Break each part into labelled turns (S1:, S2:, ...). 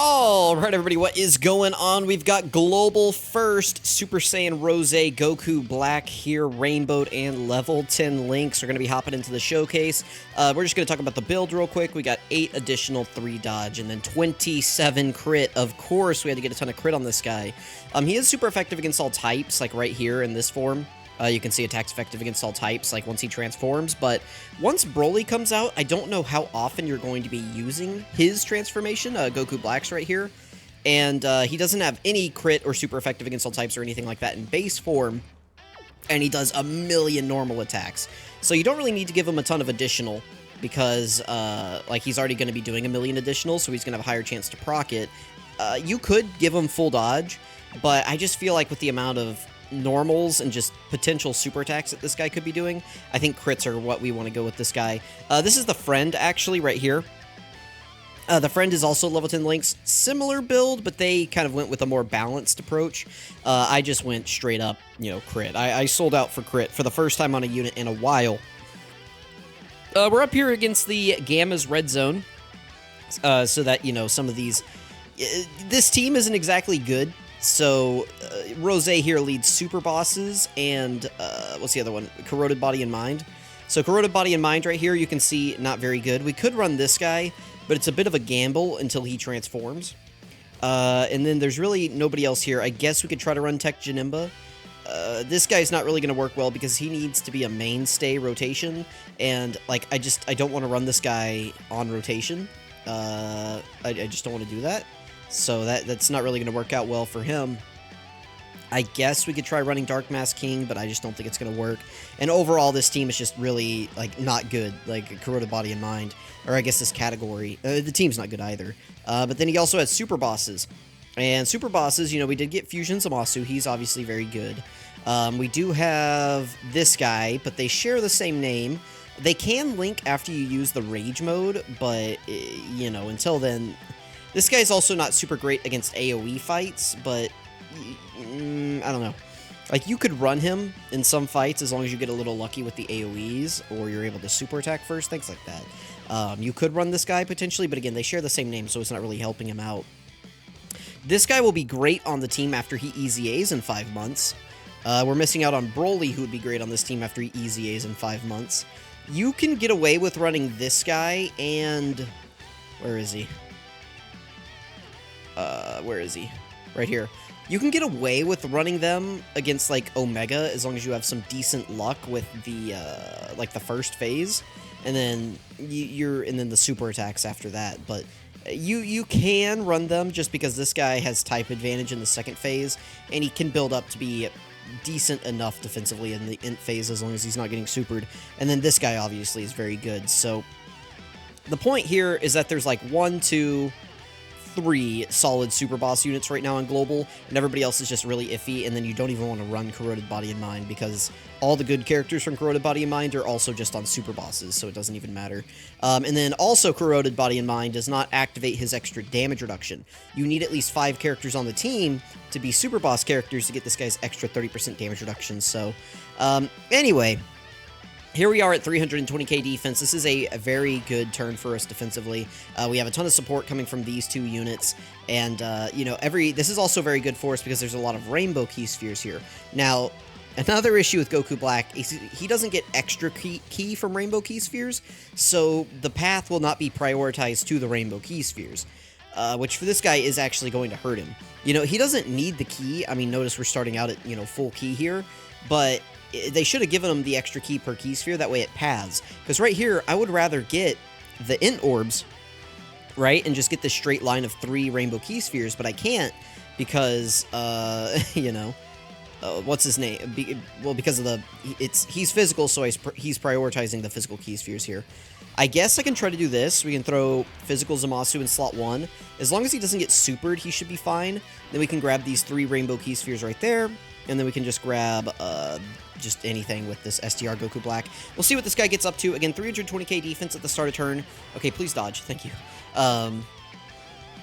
S1: Alright everybody, what is going on? We've got Global First, Super Saiyan Rose, Goku Black here, Rainbowed, and Level 10 Links are going to be hopping into the showcase. We're just going to talk about the build real quick. We got 8 additional 3 dodge, and then 27 crit. Of course, we had to get a ton of crit on this guy. He is super effective against all types, like right here in this form. You can see attacks effective against all types, like once he transforms, but once Broly comes out, I don't know how often you're going to be using his transformation, Goku Black's right here, and he doesn't have any crit or super effective against all types or anything like that in base form, and he does a million normal attacks, so you don't really need to give him a ton of additional, because, like, he's already going to be doing a million additional, so he's going to have a higher chance to proc it. You could give him full dodge, but I just feel like with the amount of normals and just potential super attacks that this guy could be doing, I think crits are what we want to go with this guy. This is the friend, actually, right here. The friend is also level 10 links. Similar build, but they kind of went with a more balanced approach. I just went straight up, you know, crit. I sold out for crit for the first time on a unit in a while. We're up here against the Gamma's red zone, so that, you know, some of these... this team isn't exactly good. So, Rose here leads Super Bosses, and, what's the other one? Corroded Body and Mind. So, Corroded Body and Mind right here, you can see, not very good. We could run this guy, but it's a bit of a gamble until he transforms. And then there's really nobody else here. I guess we could try to run Tech Janemba. This guy's not really going to work well because he needs to be a mainstay rotation, and, like, I don't want to run this guy on rotation. I just don't want to do that. So that's not really going to work out well for him. I guess we could try running Dark Mask King, but I just don't think it's going to work. And overall, this team is just really, like, not good. Like, Corroded Body and Mind. Or I guess this category. The team's not good either. But then he also has Super Bosses. And Super Bosses, you know, we did get Fusion Zamasu. He's obviously very good. We do have this guy, but they share the same name. They can link after you use the Rage mode, but, you know, until then... This guy's also not super great against AoE fights, but I don't know. Like, you could run him in some fights as long as you get a little lucky with the AoEs, or you're able to super attack first, things like that. You could run this guy potentially, but again, they share the same name, so it's not really helping him out. This guy will be great on the team after he EZAs in 5 months. We're missing out on Broly, who would be great on this team after he EZAs in 5 months. You can get away with running this guy and... Where is he? Where is he? Right here. You can get away with running them against, like, Omega as long as you have some decent luck with the, like, the first phase. And then and then the super attacks after that. But you can run them just because this guy has type advantage in the second phase. And he can build up to be decent enough defensively in the int phase as long as he's not getting supered. And then this guy, obviously, is very good. So, the point here is that there's, like, 1, 2... 3 solid super boss units right now on Global, and everybody else is just really iffy, and then you don't even want to run Corroded Body and Mind because all the good characters from Corroded Body and Mind are also just on super bosses, so it doesn't even matter. And then also Corroded Body and Mind does not activate his extra damage reduction. You need at least 5 characters on the team to be super boss characters to get this guy's extra 30% damage reduction, so anyway... Here we are at 320k defense. This is a very good turn for us defensively. We have a ton of support coming from these 2 units, and, you know, this is also very good for us because there's a lot of Rainbow Key Spheres here. Now, another issue with Goku Black is he doesn't get extra key from Rainbow Key Spheres, so the path will not be prioritized to the Rainbow Key Spheres, which for this guy is actually going to hurt him. You know, he doesn't need the key. I mean, notice we're starting out at, you know, full key here, but... They should have given him the extra key per key sphere, that way it paths. Because right here, I would rather get the int orbs, right, and just get this straight line of 3 rainbow key spheres, but I can't because, you know, what's his name? Well, because of the, he's physical, so he's prioritizing the physical key spheres here. I guess I can try to do this. We can throw physical Zamasu in slot 1. As long as he doesn't get supered, he should be fine. Then we can grab these 3 rainbow key spheres right there, and then we can just grab, just anything with this STR Goku Black. We'll see what this guy gets up to. Again, 320k defense at the start of turn. Okay, please dodge. Thank you.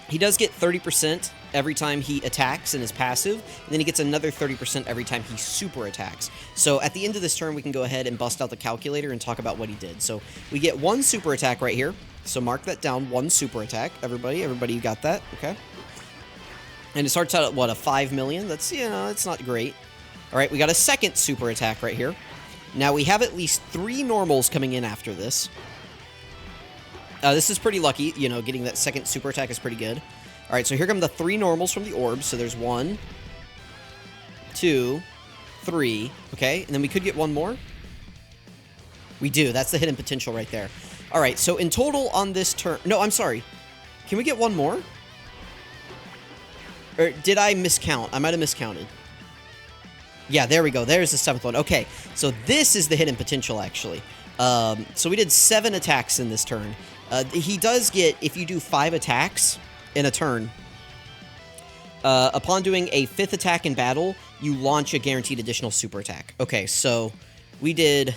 S1: He does get 30% every time he attacks in his passive, and then he gets another 30% every time he super attacks. So at the end of this turn, we can go ahead and bust out the calculator and talk about what he did. So we get 1 super attack right here, So mark that down, 1 super attack. Everybody, you got that? Okay. And it starts out at, what, a 5 million? That's, you know, it's not great. All right, we got a second super attack right here. Now, we have at least 3 normals coming in after this. This is pretty lucky, you know, getting that second super attack is pretty good. All right, so here come the 3 normals from the orbs. So there's 1, 2, 3. Okay, and then we could get 1 more. We do. That's the hidden potential right there. All right, so in total on this turn... No, I'm sorry. Can we get 1 more? Or did I miscount? I might have miscounted. Yeah, there we go. There's the 7th one. Okay, so this is the hidden potential, actually. So we did 7 attacks in this turn. He does get, if you do 5 attacks in a turn, upon doing a 5th attack in battle, you launch a guaranteed additional super attack. Okay, so we did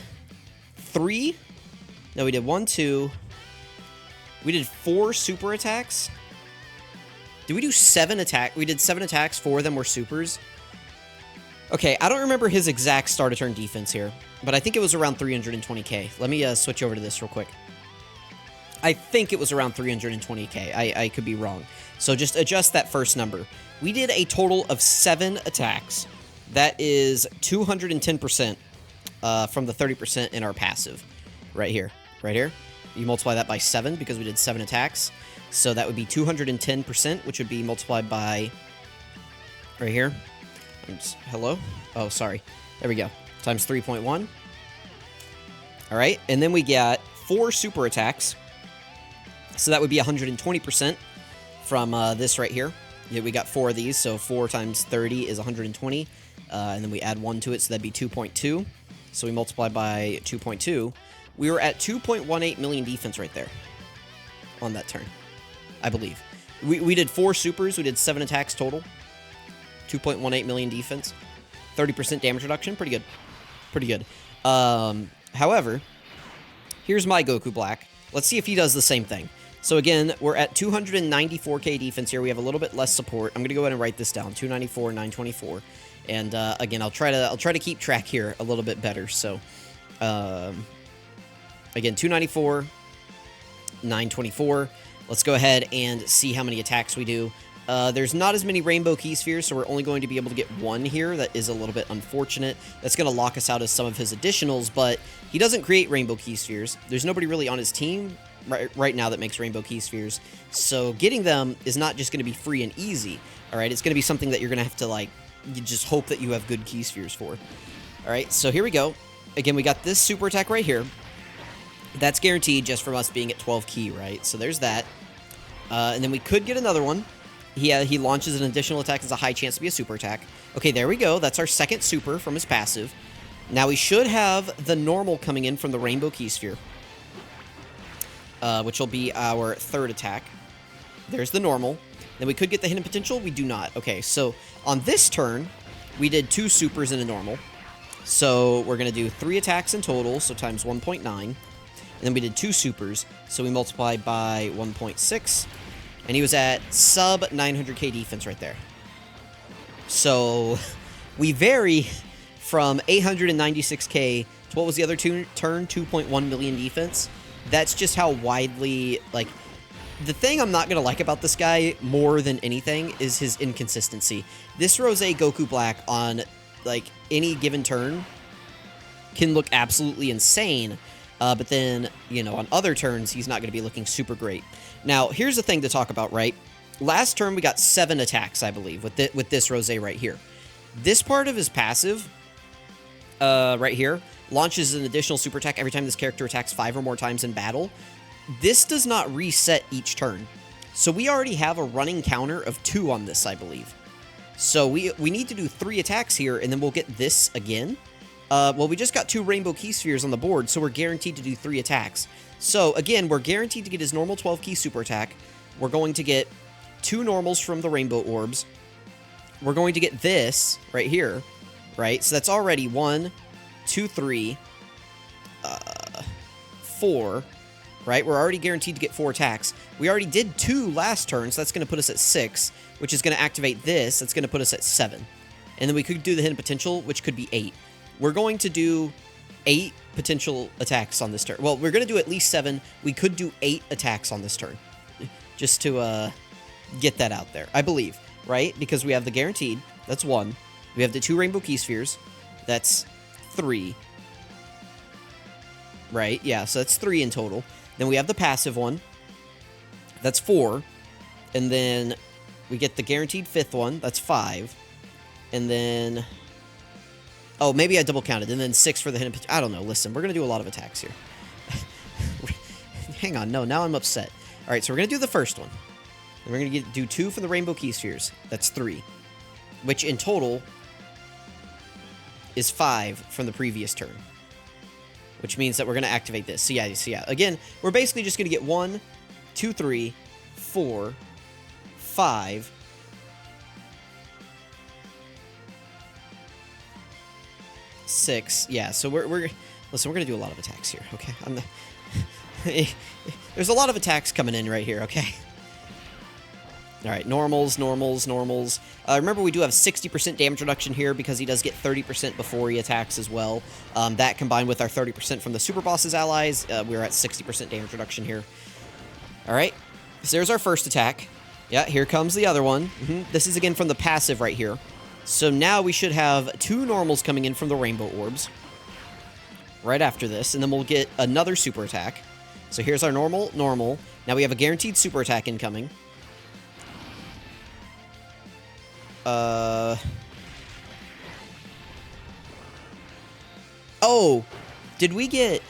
S1: 3. No, we did 1, 2. We did 4 super attacks. Did we do 7 attacks? We did 7 attacks. 4 of them were supers. Okay, I don't remember his exact start of turn defense here, but I think it was around 320k. Let me switch over to this real quick. I think it was around 320k. I could be wrong. So just adjust that first number. We did a total of 7 attacks. That is 210% from the 30% in our passive. Right here. Right here. You multiply that by 7 because we did 7 attacks. So that would be 210%, which would be multiplied by... Right here. Hello? Oh, sorry. There we go. Times 3.1. Alright, and then we got 4 super attacks. So that would be 120% from this right here. Yeah, we got 4 of these, so 4 times 30 is 120. And then we add 1 to it, so that'd be 2.2. So we multiply by 2.2. We were at 2.18 million defense right there on that turn, I believe. We did 4 supers. We did 7 attacks total. 2.18 million defense. 30% damage reduction. Pretty good. Pretty good. However, here's my Goku Black. Let's see if he does the same thing. So again, we're at 294k defense here. We have a little bit less support. I'm going to go ahead and write this down. 294, 924. And again, I'll try to keep track here a little bit better. So again, 294, 924. Let's go ahead and see how many attacks we do. There's not as many rainbow key spheres, so we're only going to be able to get 1 here. That is a little bit unfortunate. That's going to lock us out of some of his additionals, but he doesn't create rainbow key spheres. There's nobody really on his team right now that makes rainbow key spheres, so getting them is not just going to be free and easy. All right, it's going to be something that you're going to have to, like, you just hope that you have good key spheres for. All right, so here we go. Again, we got this super attack right here. That's guaranteed just from us being at 12 key, right? So there's that. And then we could get another one. He launches an additional attack. There's a high chance to be a super attack. Okay, there we go. That's our second super from his passive. Now we should have the normal coming in from the rainbow key sphere, which will be our 3rd attack. There's the normal. Then we could get the hidden potential. We do not. Okay, so on this turn, we did 2 supers and a normal. So we're going to do 3 attacks in total, so times 1.9. And then we did 2 supers, so we multiplied by 1.6. And he was at sub 900k defense right there. So we vary from 896k to what was the other turn? 2.1 million defense. That's just how widely, like, the thing I'm not going to like about this guy more than anything is his inconsistency. This Rose Goku Black on, like, any given turn can look absolutely insane. But then, you know, on other turns, he's not going to be looking super great. Now, here's the thing to talk about, right? Last turn, we got 7 attacks, I believe, with this Rose right here. This part of his passive, right here, launches an additional super attack every time this character attacks 5 or more times in battle. This does not reset each turn. So we already have a running counter of 2 on this, I believe. So we need to do 3 attacks here, and then we'll get this again. Well, we just got 2 rainbow key spheres on the board, so we're guaranteed to do 3 attacks. So, again, we're guaranteed to get his normal 12 key super attack. We're going to get 2 normals from the rainbow orbs. We're going to get this right here, right? So that's already 1, 2, 3, 4, right? We're already guaranteed to get 4 attacks. We already did 2 last turn, so that's going to put us at 6, which is going to activate this. That's going to put us at 7. And then we could do the hidden potential, which could be 8. We're going to do 8 potential attacks on this turn. Well, we're going to do at least 7. We could do 8 attacks on this turn. Just to get that out there. I believe, right? Because we have the guaranteed. That's 1. We have the 2 rainbow key spheres. That's 3. Right? Yeah, so that's 3 in total. Then we have the passive one. That's 4. And then we get the guaranteed 5th one. That's 5. And then... Oh, maybe I double counted. And then 6 for the hidden pitch. I don't know. Listen, we're going to do a lot of attacks here. Hang on. No, now I'm upset. All right, so we're going to do the first one. And we're going to do 2 for the rainbow key spheres. That's 3. Which in total is 5 from the previous turn. Which means that we're going to activate this. So yeah. Again, we're basically just going to get 1, 2, 3, 4, 5... 6. Yeah, so listen, we're gonna do a lot of attacks here, okay? There's a lot of attacks coming in right here, okay? All right, normals. Remember, we do have 60% damage reduction here because he does get 30% before he attacks as well. That combined with our 30% from the super boss's allies, we're at 60% damage reduction here. All right, so there's our first attack. Yeah, here comes the other one. This is again from the passive right here. So now we should have 2 normals coming in from the rainbow orbs right after this, and then we'll get another super attack. So here's our normal. Now we have a guaranteed super attack incoming. Oh, did we get...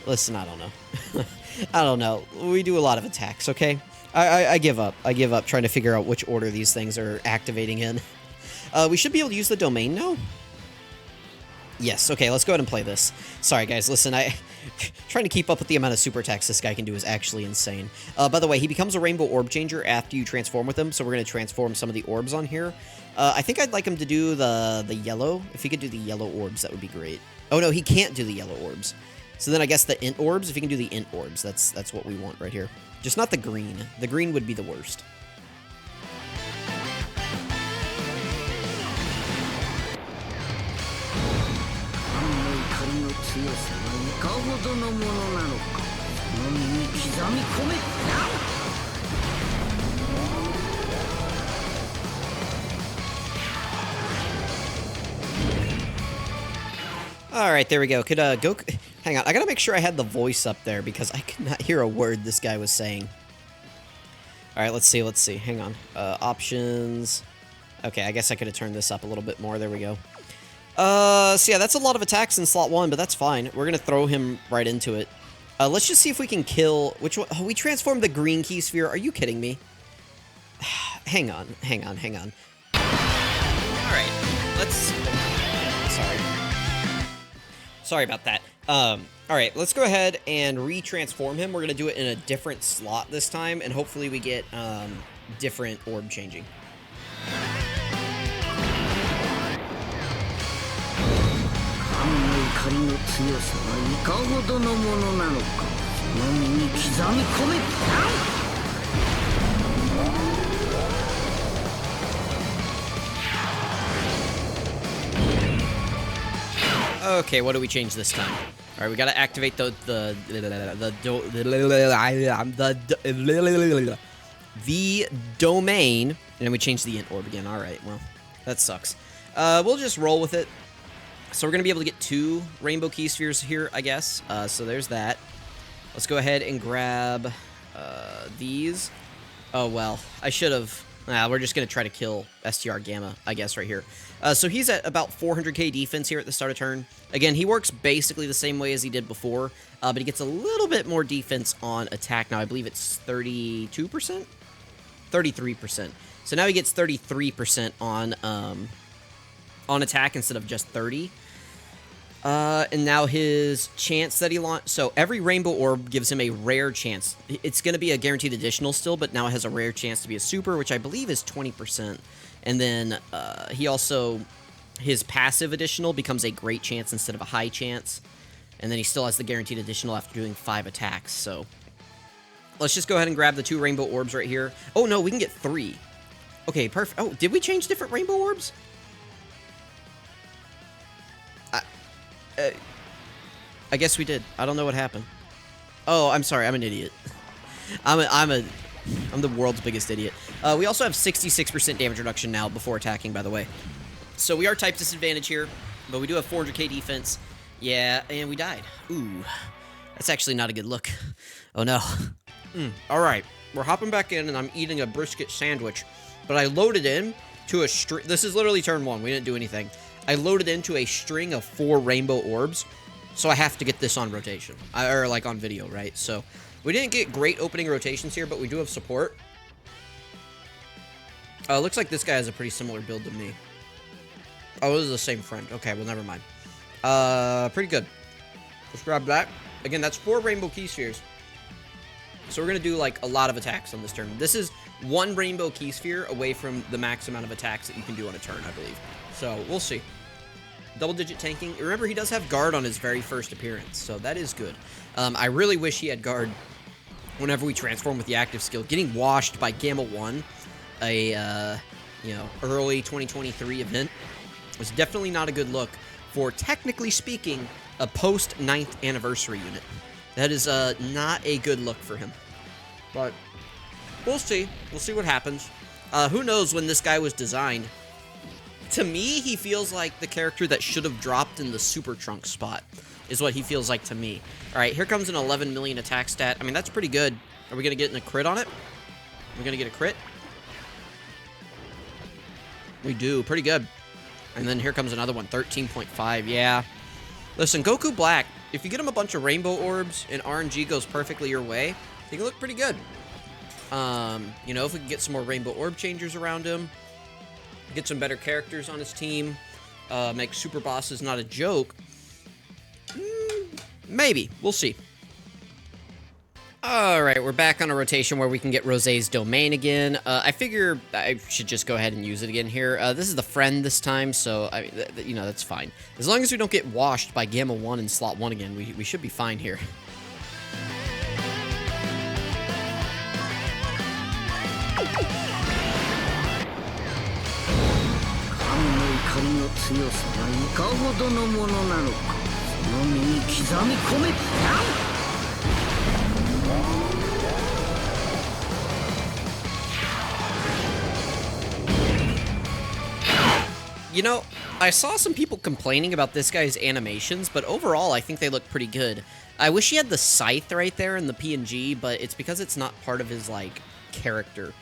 S1: Listen, I don't know. I don't know. We do a lot of attacks, okay? I give up. I give up trying to figure out which order these things are activating in. We should be able to use the domain now. Yes, okay, let's go ahead and play this. Sorry, guys, listen, trying to keep up with the amount of super attacks this guy can do is actually insane. By the way, he becomes a rainbow orb changer after you transform with him, so we're going to transform some of the orbs on here. I think I'd like him to do the yellow. If he could do the yellow orbs, that would be great. Oh, no, he can't do the yellow orbs. So then I guess the int orbs, if he can do the int orbs, that's what we want right here. Just not the green. The green would be the worst. Alright, there we go. Could Goku... Hang on, I gotta make sure I had the voice up there because I could not hear a word this guy was saying. Alright, let's see. Hang on. Options... Okay, I guess I could have turned this up a little bit more. There we go. So yeah, that's a lot of attacks in slot 1, but that's fine. We're gonna throw him right into it. Let's just see if we can kill... Which one? Oh, we transformed the green key sphere. Are you kidding me? Hang on. Alright, let's... Sorry about that. Alright, let's go ahead and retransform him. We're going to do it in a different slot this time, and hopefully we get different orb changing. Okay, what do we change this time? All right, we got to activate the domain, and then we change the int orb again. All right, well, that sucks. We'll just roll with it. So we're gonna be able to get 2 rainbow key spheres here, I guess. So there's that. Let's go ahead and grab these. Oh well, I should have. We're just going to try to kill STR Gamma, I guess, right here. So he's at about 400k defense here at the start of turn. Again, he works basically the same way as he did before, but he gets a little bit more defense on attack now. I believe it's 32%? 33%. So now he gets 33% on attack instead of just 30. And now his chance that he launched... So every rainbow orb gives him a rare chance. It's going to be a guaranteed additional still, but now it has a rare chance to be a super, which I believe is 20%. And then he also... His passive additional becomes a great chance instead of a high chance. And then he still has the guaranteed additional after doing 5 attacks. So let's just go ahead and grab the 2 rainbow orbs right here. Oh, no, we can get 3. Okay, perfect. Oh, did we change different rainbow orbs? I guess we did. I don't know what happened. Oh, I'm sorry. I'm an idiot. I'm the world's biggest idiot. We also have 66% damage reduction now before attacking, by the way. So we are type disadvantage here, but we do have 400k defense. Yeah, and we died. Ooh, that's actually not a good look. Oh no. All right, we're hopping back in, and I'm eating a brisket sandwich, but I loaded in to a string. This is literally turn 1. We didn't do anything. I loaded into a string of 4 rainbow orbs, so I have to get this on rotation, or like on video, right? So we didn't get great opening rotations here, but we do have support. Looks like this guy has a pretty similar build to me. Oh, this is the same friend. Okay, well, never mind. Pretty good. Let's grab that. Again, that's 4 rainbow key spheres. So we're going to do, like, a lot of attacks on this turn. This is 1 rainbow key sphere away from the max amount of attacks that you can do on a turn, I believe. So, we'll see. Double-digit tanking. Remember, he does have guard on his very first appearance, so that is good. I really wish he had guard whenever we transform with the active skill. Getting washed by Gamma 1, a, early 2023 event, was definitely not a good look for, technically speaking, a post-9th anniversary unit. That is not a good look for him. But we'll see. We'll see what happens. Who knows when this guy was designed. To me, he feels like the character that should have dropped in the Super Trunk spot, is what he feels like to me. All right, here comes an 11 million attack stat. I mean, that's pretty good. Are we going to get a crit on it? We're going to get a crit? We do. Pretty good. And then here comes another one, 13.5. Yeah. Listen, Goku Black, if you get him a bunch of rainbow orbs and RNG goes perfectly your way, he can look pretty good. If we can get some more rainbow orb changers around him, get some better characters on his team, make super bosses not a joke, maybe. We'll see. Alright, we're back on a rotation where we can get Rosé's domain again. I figure I should just go ahead and use it again here. This is the friend this time, so, that's fine. As long as we don't get washed by Gamma 1 in slot 1 again, we should be fine here. I saw some people complaining about this guy's animations, but overall, I think they look pretty good. I wish he had the scythe right there in the PNG, but it's because it's not part of his, character.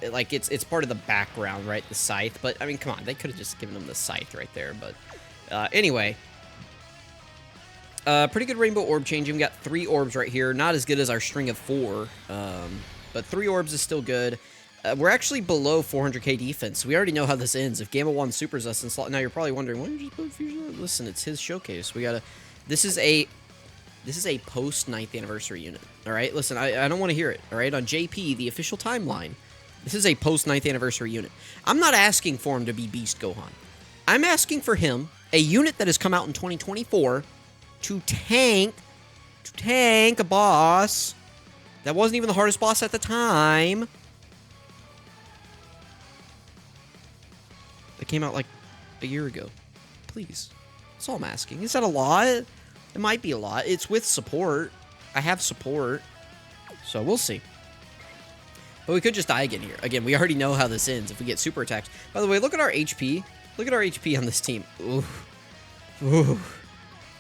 S1: It's part of the background, right, the scythe, but, I mean, come on, they could have just given him the scythe right there, but, anyway. Pretty good rainbow orb changing. We got 3 orbs right here, not as good as our string of 4, but 3 orbs is still good. We're actually below 400k defense. We already know how this ends. If Gamma 1 supers us in slot... Now, you're probably wondering, why did you just put Fusion? Listen, it's his showcase. We gotta... This is a post-9th anniversary unit, all right? Listen, I don't want to hear it, all right? On JP, the official timeline, this is a post-9th anniversary unit. I'm not asking for him to be Beast Gohan. I'm asking for him, a unit that has come out in 2024, to tank a boss that wasn't even the hardest boss at the time. That came out like a year ago. Please. That's all I'm asking. Is that a lot? It might be a lot. It's with support. I have support. So we'll see. But we could just die again here. Again, we already know how this ends if we get super attacked. By the way, look at our HP. Look at our HP on this team. Ooh. Ooh.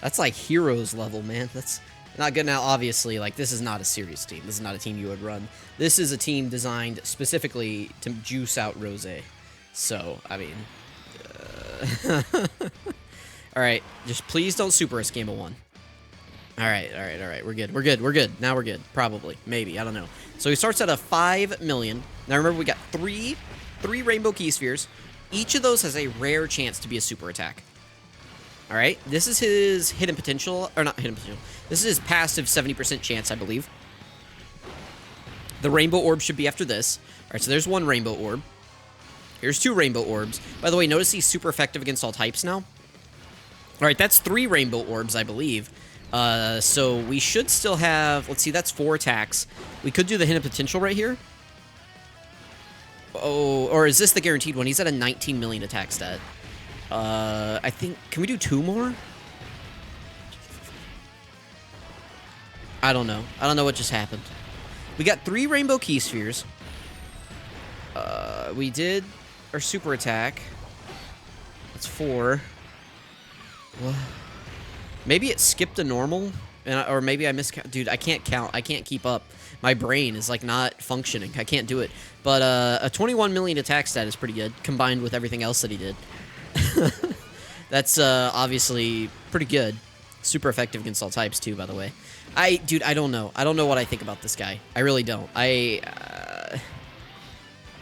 S1: That's like heroes level, man. That's not good. Now, obviously, this is not a serious team. This is not a team you would run. This is a team designed specifically to juice out Rosé. So, I mean... Alright, just please don't super us Gamma 1. Alright. We're good. Now we're good. Probably. Maybe. I don't know. So he starts at a 5 million. Now remember, we got three rainbow key spheres. Each of those has a rare chance to be a super attack. Alright, this is his hidden potential. Or not hidden potential. This is his passive 70% chance, I believe. The rainbow orb should be after this. Alright, so there's 1 rainbow orb. Here's 2 rainbow orbs. By the way, notice he's super effective against all types now. Alright, that's 3 rainbow orbs, I believe. So we should still have... Let's see, that's 4 attacks. We could do the hidden potential right here. Oh, or is this the guaranteed one? He's at a 19 million attack stat. I think... Can we do 2 more? I don't know. I don't know what just happened. We got 3 rainbow key spheres. We did our super attack. That's 4. What? Maybe it skipped a normal, or maybe I miscount. Dude, I can't count. I can't keep up. My brain is like not functioning. I can't do it. But a 21 million attack stat is pretty good, combined with everything else that he did. That's obviously pretty good. Super effective against all types too, by the way. Dude, I don't know. I don't know what I think about this guy. I really don't. I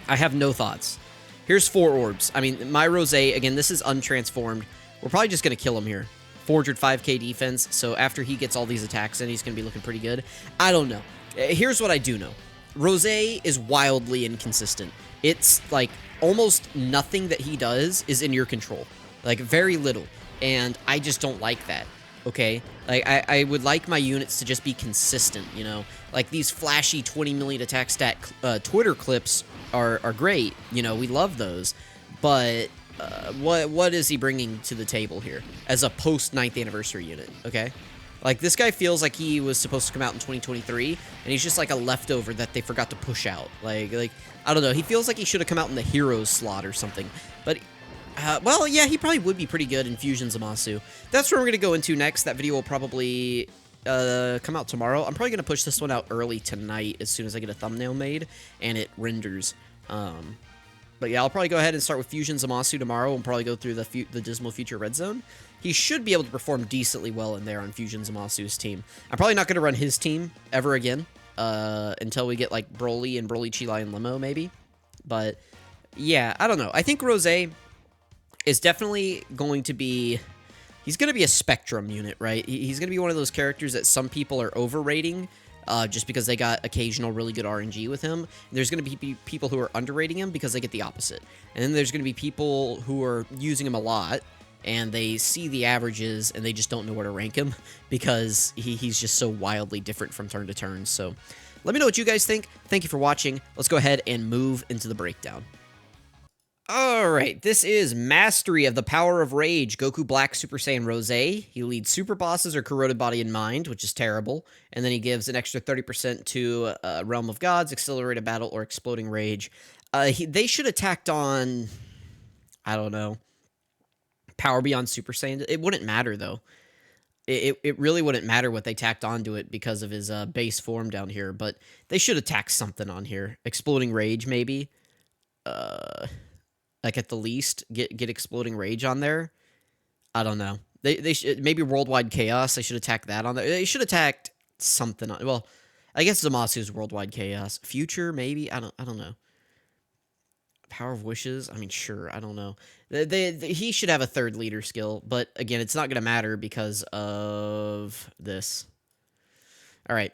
S1: have no thoughts. Here's 4 orbs. I mean, my Rose, again, this is untransformed. We're probably just going to kill him here. 405k defense, so after he gets all these attacks in, he's going to be looking pretty good. I don't know. Here's what I do know. Rose is wildly inconsistent. It's like almost nothing that he does is in your control. Like, very little. And I just don't like that. Okay, like I would like my units to just be consistent, you know, like these flashy 20 million attack stat Twitter clips are great, you know, we love those, but what is he bringing to the table here as a post 9th anniversary unit? Okay, like this guy feels like he was supposed to come out in 2023, and he's just like a leftover that they forgot to push out. Like I don't know, he feels like he should have come out in the heroes slot or something, but. Well, yeah, he probably would be pretty good in Fusion Zamasu. That's where we're going to go into next. That video will probably come out tomorrow. I'm probably going to push this one out early tonight as soon as I get a thumbnail made and it renders. But yeah, I'll probably go ahead and start with Fusion Zamasu tomorrow and probably go through the Dismal Future Red Zone. He should be able to perform decently well in there on Fusion Zamasu's team. I'm probably not going to run his team ever again until we get like Broly and Broly, Chilai, and Limo maybe. But yeah, I don't know. I think Rose is definitely going to be... He's going to be a Spectrum unit, right? He's going to be one of those characters that some people are overrating just because they got occasional really good RNG with him. And there's going to be people who are underrating him because they get the opposite. And then there's going to be people who are using him a lot and they see the averages and they just don't know where to rank him because he's just so wildly different from turn to turn. So let me know what you guys think. Thank you for watching. Let's go ahead and move into the breakdown. Alright, this is Mastery of the Power of Rage, Goku Black Super Saiyan Rose. He leads Super Bosses or Corroded Body and Mind, which is terrible. And then he gives an extra 30% to Realm of Gods, Accelerated Battle, or Exploding Rage. They should have tacked on, I don't know, Power Beyond Super Saiyan. It wouldn't matter, though. It really wouldn't matter what they tacked onto it because of his base form down here. But they should have tacked something on here. Exploding Rage, maybe. Like at the least, get Exploding Rage on there. I don't know. They should, maybe Worldwide Chaos. They should attack that on there. They should attack something on. Well, I guess Zamasu's Worldwide Chaos. Future maybe. I don't know. Power of Wishes. I mean, sure. I don't know. He should have a third leader skill, but again, it's not gonna matter because of this. All right.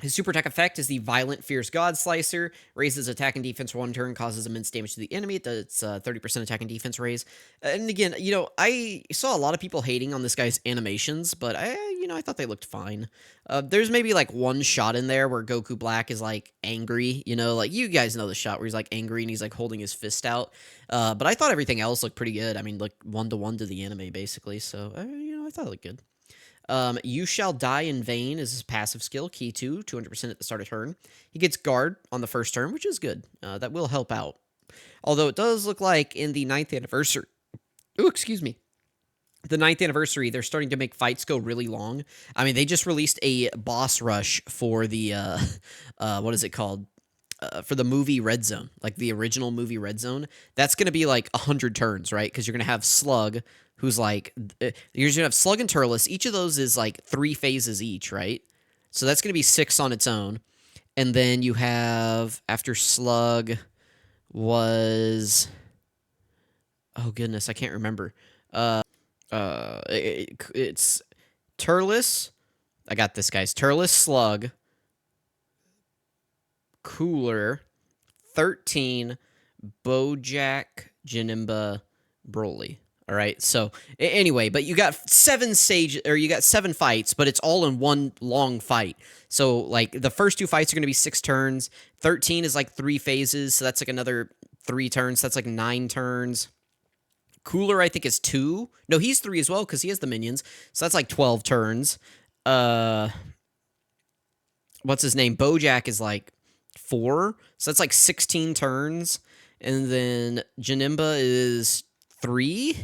S1: His super attack effect is the Violent Fierce God Slicer. Raises attack and defense for 1 turn, causes immense damage to the enemy. It does 30% attack and defense raise. And again, you know, I saw a lot of people hating on this guy's animations, but I thought they looked fine. There's maybe like one shot in there where Goku Black is like angry, you know, like you guys know the shot where he's like angry and he's like holding his fist out. But I thought everything else looked pretty good. I mean, like 1-to-1 to the anime basically. So, I thought it looked good. You Shall Die in Vain is his passive skill, key 2, 200% at the start of turn. He gets guard on the first turn, which is good. That will help out. Although it does look like in the 9th anniversary... Oh, excuse me. The 9th anniversary, they're starting to make fights go really long. I mean, they just released a boss rush for the, what is it called? For the movie Red Zone, like the original movie Red Zone. That's going to be like 100 turns, right? Because you're going to have Slug, who's like, you're going to have Slug and Turles. Each of those is like 3 phases each, right? So that's going to be 6 on its own. And then you have, after Slug was, oh goodness, I can't remember. It's Turles. I got this, guys. Turles, Slug, Cooler, 13, Bojack, Janemba, Broly. All right, so anyway, but you got 7 fights, but it's all in one long fight. So like the first 2 fights are going to be 6 turns. 13 is like 3 phases, so that's like another 3 turns. That's like 9 turns. Cooler, I think, is 2. No, he's 3 as well because he has the minions. So that's like 12 turns. uh, what's his name? Bojack is like 4, so that's like 16 turns, and then Janemba is 3.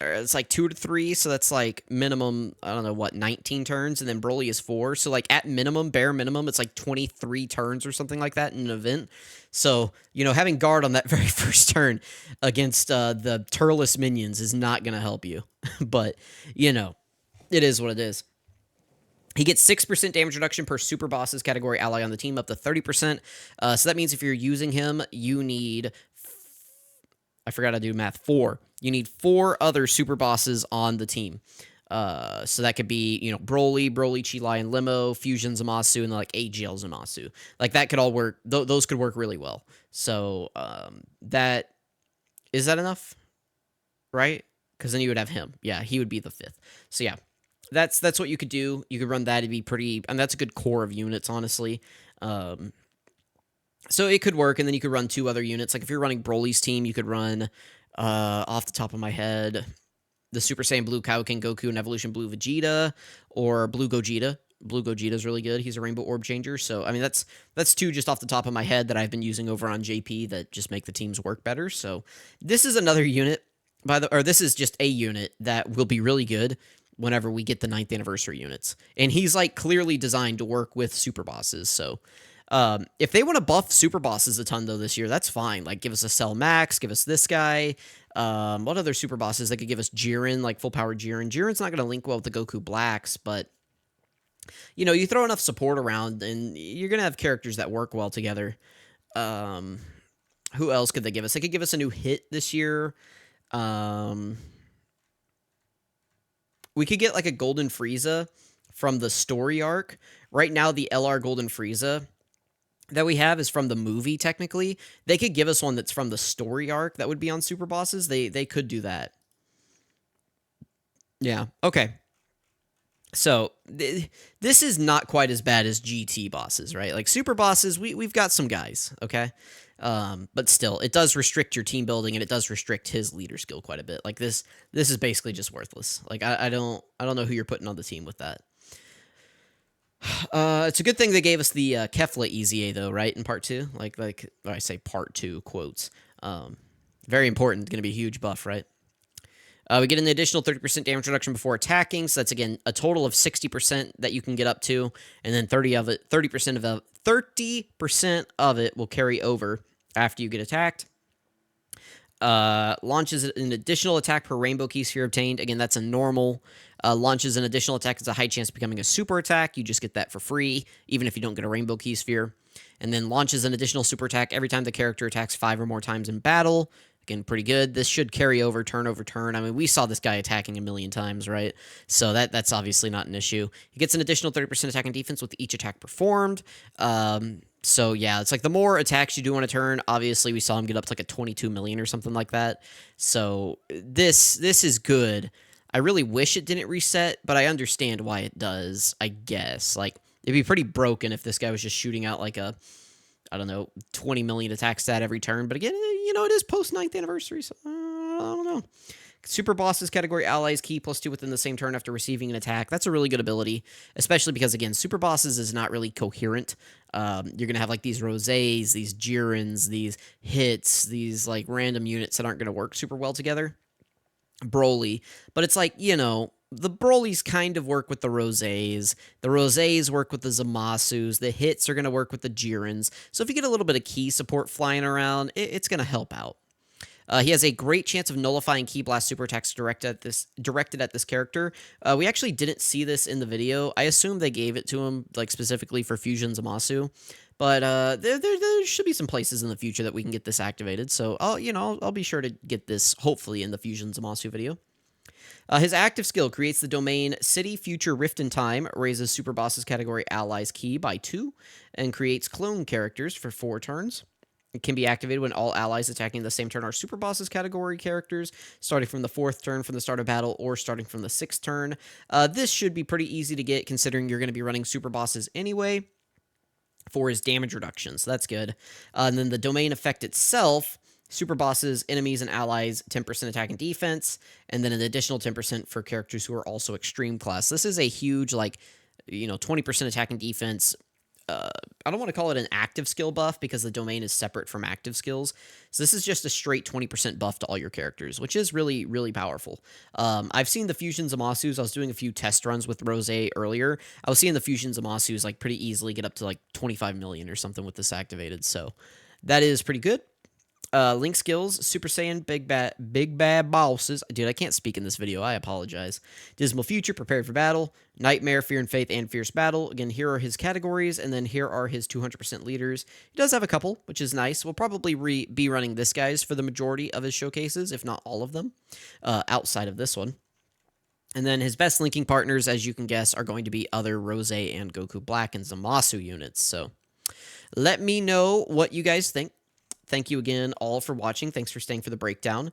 S1: Or it's like 2 to 3, so that's like minimum, I don't know what, 19 turns, and then Broly is 4. So like at minimum, bare minimum, it's like 23 turns or something like that in an event. So, having guard on that very first turn against the Turles minions is not going to help you. But, it is what it is. He gets 6% damage reduction per super bosses category ally on the team, up to 30%. So that means if you're using him, you need, I forgot to do math, 4. You need 4 other super bosses on the team. So that could be, Broly, Cheelai, and Limo, Fusion Zamasu, and like AGL Zamasu. Like that could all work. Those could work really well. So is that enough? Right? Because then you would have him. Yeah, he would be the 5th. So yeah, that's what you could do. You could run that. It'd be pretty, and that's a good core of units, honestly. So it could work, and then you could run 2 other units. Like if you're running Broly's team, you could run, off the top of my head, the Super Saiyan Blue Kaioken Goku and Evolution Blue Vegeta, or Blue Gogeta. Blue Gogeta is really good. He's a Rainbow Orb Changer. So, I mean, that's 2 just off the top of my head that I've been using over on JP that just make the teams work better. So, this is another unit, or this is just a unit that will be really good whenever we get the 9th anniversary units. And he's, like, clearly designed to work with super bosses. So, if they want to buff super bosses a ton, though, this year, that's fine. Like, give us a Cell Max, give us this guy. What other super bosses? They could give us Jiren, like full power Jiren. Jiren's not going to link well with the Goku Blacks, but, you throw enough support around, and you're going to have characters that work well together. Who else could they give us? They could give us a new hit this year. We could get, like, a Golden Frieza from the story arc. Right now, the LR Golden Frieza that we have is from the movie, technically. They could give us one that's from the story arc that would be on super bosses. They could do that. Yeah, okay. So, this is not quite as bad as GT bosses, right? Like, super bosses, we've got some guys, okay? But still, it does restrict your team building, and it does restrict his leader skill quite a bit. Like, this is basically just worthless. Like, I don't know who you're putting on the team with that. It's a good thing they gave us the Kefla EZA, though, right, in part 2? Like I say part 2, quotes. Very important, going to be a huge buff, right? We get an additional 30% damage reduction before attacking, so that's, again, a total of 60% that you can get up to, and then 30% of it will carry over after you get attacked. Launches an additional attack per rainbow key sphere obtained. Again, that's a normal. Launches an additional attack. It's a high chance of becoming a super attack. You just get that for free, even if you don't get a rainbow key sphere. And then launches an additional super attack every time the character attacks 5 or more times in battle. Again, pretty good. This should carry over turn over turn. I mean, we saw this guy attacking a million times, right? So that's obviously not an issue. He gets an additional 30% attack and defense with each attack performed. So yeah, it's like the more attacks you do on a turn, obviously we saw him get up to like a 22 million or something like that. So this is good. I really wish it didn't reset, but I understand why it does, I guess. Like, it'd be pretty broken if this guy was just shooting out like a, I don't know, 20 million attack stat every turn. But again, it is post 9th anniversary, so I don't know. Super bosses category allies key +2 within the same turn after receiving an attack. That's a really good ability, especially because, again, super bosses is not really coherent. You're going to have like these Rosés, these Jirens, these hits, these like random units that aren't going to work super well together. Broly. But it's like, the Brolys kind of work with the Rosés. The Rosés work with the Zamasus. The hits are going to work with the Jirens. So if you get a little bit of key support flying around, it's going to help out. He has a great chance of nullifying Ki Blast super attacks directed at this character. We actually didn't see this in the video. I assume they gave it to him like specifically for Fusion Zamasu. But there should be some places in the future that we can get this activated. So I'll be sure to get this hopefully in the Fusion Zamasu video. His active skill creates the domain City Future Rift in Time, raises Super Bosses category allies key by 2, and creates clone characters for 4 turns. It can be activated when all allies attacking the same turn are Super Bosses category characters, starting from the 4th turn from the start of battle or starting from the 6th turn. This should be pretty easy to get considering you're going to be running Super Bosses anyway for his damage reduction, so that's good. And then the domain effect itself Super bosses, enemies, and allies, 10% attack and defense, and then an additional 10% for characters who are also extreme class. This is a huge, like, 20% attack and defense. I don't want to call it an active skill buff because the domain is separate from active skills. So this is just a straight 20% buff to all your characters, which is really, really powerful. I've seen the Fusion Zamasus. I was doing a few test runs with Rose earlier. I was seeing the Fusion Zamasus like pretty easily get up to like 25 million or something with this activated. So that is pretty good. Link skills, Super Saiyan, big bad bosses. Dude, I can't speak in this video. I apologize. Dismal Future, Prepared for Battle, Nightmare, Fear and Faith, and Fierce Battle. Again, here are his categories, and then here are his 200% leaders. He does have a couple, which is nice. We'll probably be running this guys for the majority of his showcases, if not all of them, outside of this one. And then his best linking partners, as you can guess, are going to be other Rose and Goku Black and Zamasu units. So let me know what you guys think. Thank you again all for watching. Thanks for staying for the breakdown.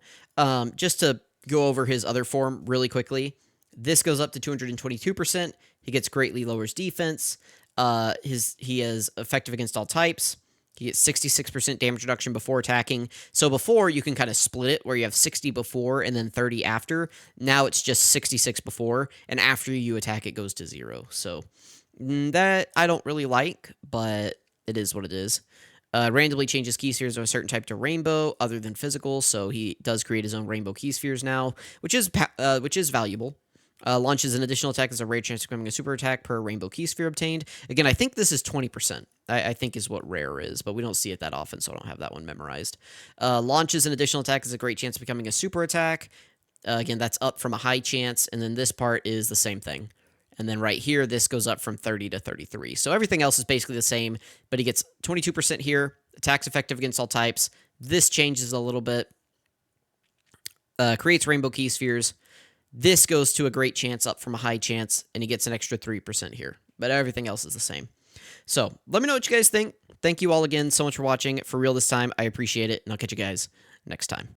S1: Just to go over his other form really quickly, this goes up to 222%. He gets greatly lowers defense. He is effective against all types. He gets 66% damage reduction before attacking. So before, you can kind of split it where you have 60 before and then 30 after. Now it's just 66 before, and after you attack, it goes to 0. So that I don't really like, but it is what it is. Randomly changes key spheres of a certain type to rainbow, other than physical, so he does create his own rainbow key spheres now, which is valuable. Launches an additional attack as a rare chance of becoming a super attack per rainbow key sphere obtained. Again, I think this is 20%. I think is what rare is, but we don't see it that often, so I don't have that one memorized. Launches an additional attack as a great chance of becoming a super attack. Again, that's up from a high chance, and then this part is the same thing. And then right here, this goes up from 30 to 33. So everything else is basically the same, but he gets 22% here. Attacks effective against all types. This changes a little bit. Creates rainbow key spheres. This goes to a great chance up from a high chance, and he gets an extra 3% here. But everything else is the same. So let me know what you guys think. Thank you all again so much for watching. For real this time, I appreciate it, and I'll catch you guys next time.